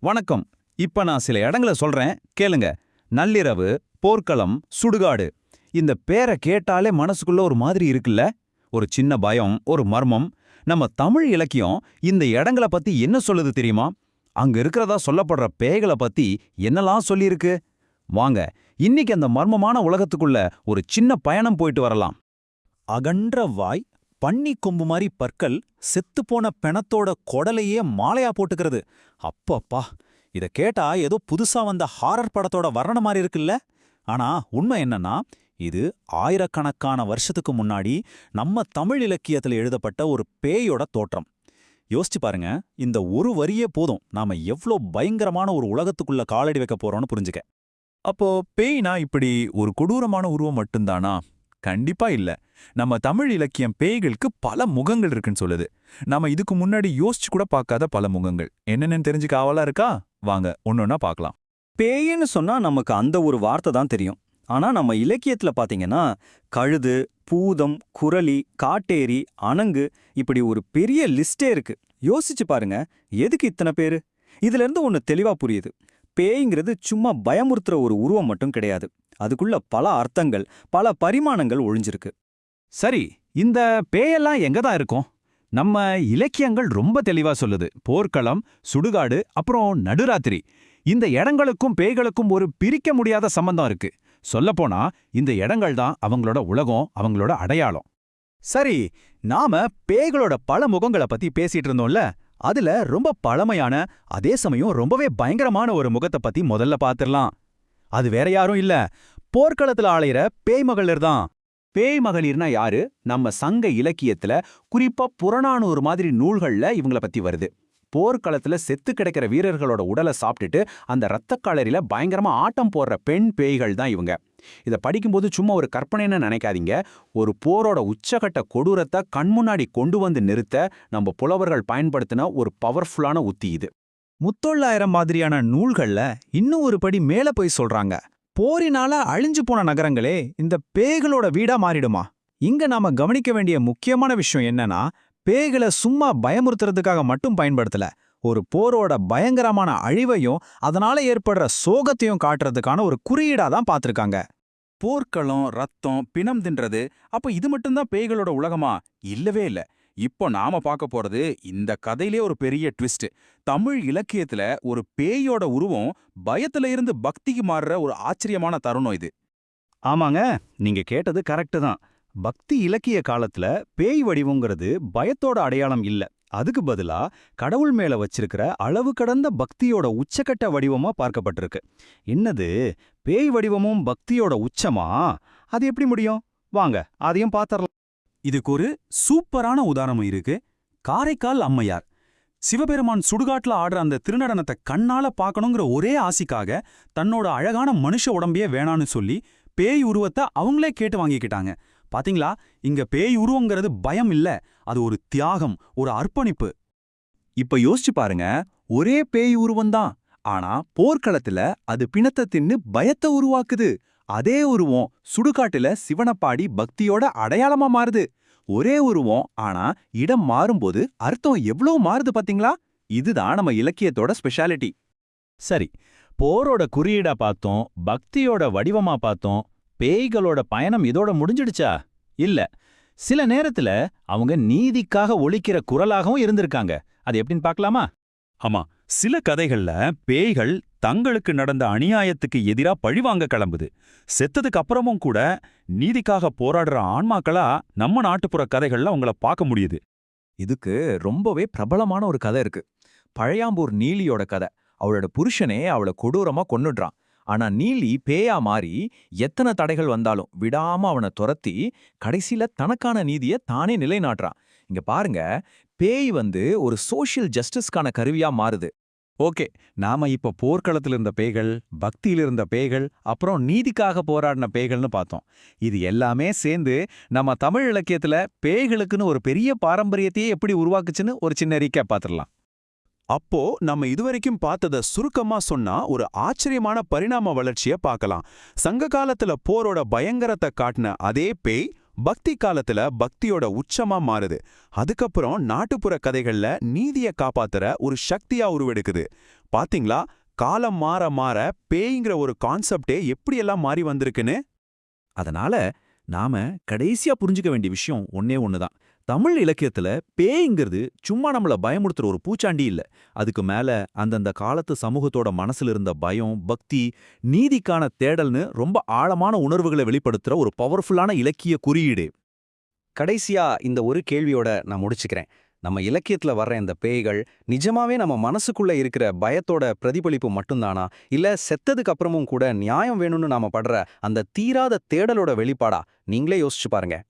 வணக்கம். இப்ப நான் சில இடங்கள சொல்றேன், கேளுங்க. நள்ளிரவு, போர்க்களம், சுடுகாடு. இந்த பேரை கேட்டாலே மனசுக்குள்ள ஒரு மாதிரி இருக்குல்ல? ஒரு சின்ன பயம், ஒரு மர்மம். நம்ம தமிழ் இலக்கியம் இந்த இடங்கள பத்தி என்ன சொல்லுது தெரியுமா? அங்க இருக்கிறதா சொல்லப்படுற பேய்கள பத்தி என்னலாம் சொல்லியிருக்கு? வாங்க, இன்னைக்கு அந்த மர்மமான உலகத்துக்குள்ள ஒரு சின்ன பயணம் போயிட்டு வரலாம். அகன்ற வாய், பன்னி கொம்பு மாதிரி பற்கள், செத்துப்போன பிணத்தோட கொடலையே மாலையா போட்டுக்கிறது. அப்பப்பா, இத கேட்டா ஏதோ புதுசா வந்த ஹாரர் படத்தோட வர்ணன மாதிரி இருக்குல்ல. ஆனா உண்மை என்னன்னா, இது ஆயிரக்கணக்கான வருஷத்துக்கு முன்னாடி நம்ம தமிழ் இலக்கியத்துல எழுதப்பட்ட ஒரு பேயோட தோற்றம். யோசிச்சு பாருங்க, இந்த ஒரு வரியே போதும் நாம எவ்ளோ பயங்கரமான ஒரு உலகத்துக்குள்ள காலடி வைக்க போறோம்னு புரிஞ்சுக்க. அப்போ பேய்னா இப்படி ஒரு கொடூரமான உருவம் மட்டும்தானா? கண்டிப்பா இல்ல. நம்ம தமிழ் இலக்கியம் பேய்களுக்கு பல முகங்கள் இருக்குன்னு சொல்லுது. நாம இதுக்கு முன்னாடி யோசிச்சு கூட பார்க்காத பல முகங்கள் என்னென்னு தெரிஞ்சுக்க ஆவலா இருக்கா? வாங்க ஒன்னொன்னா பார்க்கலாம். பேயின்னு சொன்னா நமக்கு அந்த ஒரு வார்த்தை தான் தெரியும். ஆனா நம்ம இலக்கியத்துல பாத்தீங்கன்னா, கழுது, பூதம், குரலி, காட்டேரி, அணங்கு, இப்படி ஒரு பெரிய லிஸ்டே இருக்கு. யோசிச்சு பாருங்க, எதுக்கு இத்தனை பேரு? இதுல இருந்து ஒன்னு தெளிவா புரியுது. பேய்ங்கிறது சும்மா பயமுறுத்துற ஒரு உருவம் மட்டும் கிடையாது. அதுக்குள்ள பல அர்த்தங்கள், பல பரிமாணங்கள் ஒழிஞ்சிருக்கு. சரி, இந்த பேயெல்லாம் எங்க தான் இருக்கும்? நம்ம இலக்கியங்கள் ரொம்ப தெளிவா சொல்லுது. போர்க்களம், சுடுகாடு, அப்புறம் நடுராத்திரி. இந்த இடங்களுக்கும் பேய்களுக்கும் ஒரு பிரிக்க முடியாத சம்பந்தம் இருக்கு. சொல்லப்போனா இந்த இடங்கள் தான் அவங்களோட உலகம், அவங்களோட அடையாளம். சரி, நாம பேய்களோட பல முகங்களை பத்தி பேசிட்டு இருந்தோம்ல, அதுல ரொம்ப பழமையான, அதே சமயம் ரொம்பவே பயங்கரமான ஒரு முகத்தை பத்தி முதல்ல பாத்துரலாம். அது வேற யாரும் இல்ல, போர்க்களத்துல ஆளையிற பேய் மகளிர் தான். பேய் மகளிர்னா யாரு? நம்ம சங்க இலக்கியத்துல, குறிப்பா புறநானூறு மாதிரி நூல்கள்ல இவங்கள பத்தி வருது. போர்க்களத்துல செத்து கிடக்கிற வீரர்களோட உடலை சாப்பிட்டுட்டு அந்த இரத்தக்காலரியில பயங்கரமா ஆட்டம் போடுற பெண் பேய்கள் தான் இவங்க. இதை படிக்கும்போது சும்மா ஒரு கற்பனைன்னு நினைக்காதீங்க. ஒரு போரோட உச்சகட்ட கொடூரத்தை கண்முன்னாடி கொண்டு வந்து நிறுத்த நம்ம புலவர்கள் பயன்படுத்தின ஒரு பவர்ஃபுல்லான உத்தி இது. முத்தொள்ளாயிரம் மாதிரியான நூல்கள்ல இன்னும் ஒரு படி மேல போய் சொல்றாங்க. போரினால அழிஞ்சு போன நகரங்களே இந்த பேய்களோட வீடா மாறிடுமா? இங்க நாம கவனிக்க வேண்டிய முக்கியமான விஷயம் என்னன்னா, பேய்களை சும்மா பயமுறுத்துறதுக்காக மட்டும் பயன்படுத்தல, ஒரு போரோட பயங்கரமான அழிவையும் அதனால ஏற்படுற சோகத்தையும் காட்டுறதுக்கான ஒரு குறியீடா தான் பார்த்திருக்காங்க. போர்க்களம், ரத்தம், பிணம் தின்றது, அப்ப இது மட்டும்தான் பேய்களோட உலகமா? இல்லவே இல்ல. இப்போ நாம பார்க்க போறது இந்த கதையிலே ஒரு பெரிய ட்விஸ்ட். தமிழ் இலக்கியத்துல ஒரு பேயோட உருவம் பயத்துல இருந்து பக்திக்கு மாறுற ஒரு ஆச்சரியமான தருணம் இது. ஆமாங்க, நீங்க கேட்டது கரெக்டு தான். பக்தி இலக்கிய காலத்துல பேய் வடிவங்கிறது பயத்தோட அடையாளம் இல்ல. அதுக்கு பதிலா கடவுள் மேல வச்சிருக்கிற அளவு கடந்த பக்தியோட உச்சக்கட்ட வடிவமா பார்க்கப்பட்டிருக்கு. என்னது, பேய் வடிவமும் பக்தியோட உச்சமா? அது எப்படி முடியும்? வாங்க அதையும் பார்த்தரலாம். இதுக்கு ஒரு சூப்பரான உதாரணம் இருக்கு. காரைக்கால் அம்மையார். சிவபெருமான் சுடுகாட்டுல ஆடுற அந்த திருநடனத்தை கண்ணால பார்க்கணுங்கிற ஒரே ஆசைக்காக தன்னோட அழகான மனுஷ உடம்பையே வேணான்னு சொல்லி பேய் உருவத்தை அவங்களே கேட்டு வாங்கிக்கிட்டாங்க. பாத்தீங்களா, இங்க பேய் உருவங்கிறது பயம் இல்ல, அது ஒரு தியாகம், ஒரு அர்ப்பணிப்பு. இப்ப யோசிச்சு பாருங்க, ஒரே பேய் உருவம்தான், ஆனா போர்க்களத்துல அது பிணத்தை தின்னு பயத்தை உருவாக்குது. அதே உருவம் சுடுகாட்டுல சிவனப்பாடி பக்தியோட அடையாளமா மாறுது. ஒரே உருவம், ஆனா இடம் மாறும்போது அர்த்தம் எவ்வளவு மாறுது பாத்தீங்களா? இதுதான் நம்ம இலக்கியத்தோட ஸ்பெஷாலிட்டி. சரி, போரோட குறியீடா பார்த்தோம், பக்தியோட வடிவமா பார்த்தோம். பேய்களோட பயணம் இதோட முடிஞ்சிடுச்சா? இல்ல. சில நேரத்துல அவங்க நீதிக்காக ஒலிக்கிற குரலாகவும் இருந்திருக்காங்க. அது எப்படின்னு பார்க்கலாமா? ஆமா, சில கதைகள்ல பேய்கள் தங்களுக்கு நடந்த அநியாயத்துக்கு எதிரா பழிவாங்க கிளம்புது. செத்ததுக்கு அப்புறமும் கூட நீதிக்காக போராடுற ஆன்மாக்களா நம்ம நாட்டுப்புற கதைகள்ல அவங்கள பார்க்க முடியுது. இதுக்கு ரொம்பவே பிரபலமான ஒரு கதை இருக்கு. பழையாம்பூர் நீலியோட கதை. அவளோட புருஷனே அவளை கொடூரமா கொன்னுடுறான். ஆனா நீலி பேயா மாறி எத்தனை தடைகள் வந்தாலும் விடாம அவனை துரத்தி கடைசியில தனக்கான நீதியை தானே நிலைநாட்டுறான். இங்க பாருங்க, பேய் ஒரு சோஷியல் ஜஸ்டிஸ்கான கருவியா மாறுது. ஓகே, நாம இப்ப போர்க்களத்தில் இருந்த பேய்கள், பக்தியில் இருந்த பேய்கள், அப்புறம் நீதிக்காக போராடின பேய்கள்னு பார்த்தோம். இது எல்லாமே சேர்ந்து நம்ம தமிழ் இலக்கியத்துல பேய்களுக்குன்னு ஒரு பெரிய பாரம்பரியத்தையே எப்படி உருவாக்குச்சுன்னு ஒரு சின்ன ரீகேப் பார்த்துடலாம். அப்போ நம்ம இதுவரைக்கும் பார்த்தத சுருக்கமா சொன்னா ஒரு ஆச்சரியமான பரிணாம வளர்ச்சியை பார்க்கலாம். சங்க காலத்துல போரோட பயங்கரத்தை காட்டின அதே பேய் பக்தி காலத்துல பக்தியோட உச்சமா மாறுது. அதுக்கப்புறம் நாட்டுப்புற கதைகள்ல நீதியை காப்பாத்துற ஒரு சக்தியா உருவெடுக்குது. பாத்தீங்களா, காலம் மாற மாற பேய்ங்கிற ஒரு கான்செப்டே எப்படியெல்லாம் மாறி வந்திருக்குன்னு? அதனால நாம கடைசியா புரிஞ்சுக்க வேண்டிய விஷயம் ஒன்னே ஒண்ணுதான். தமிழ் இலக்கியத்துல பேய்ங்கிறது சும்மா நம்மள பயமுறுத்துற ஒரு பூச்சாண்டி இல்ல. அதுக்கு மேல அந்தந்த காலத்து சமூகத்தோட மனசுல இருந்த பயம், பக்தி, நீதிக்கான தேடல்னு ரொம்ப ஆழமான உணர்வுகளை வெளிப்படுத்துற ஒரு பவர்ஃபுல்லான இலக்கிய குறியீடு. கடைசியா இந்த ஒரு கேள்வியோட நான் முடிச்சுக்கிறேன். நம்ம இலக்கியத்துல வர்ற இந்த பேய்கள் நிஜமாவே நம்ம மனசுக்குள்ள இருக்கிற பயத்தோட பிரதிபலிப்பு மட்டும்தானா, இல்ல செத்ததுக்கு அப்புறமும் கூட நியாயம் வேணும்னு நாம படுற அந்த தீராத தேடலோட வெளிப்பாடா? நீங்களே யோசிச்சு பாருங்க.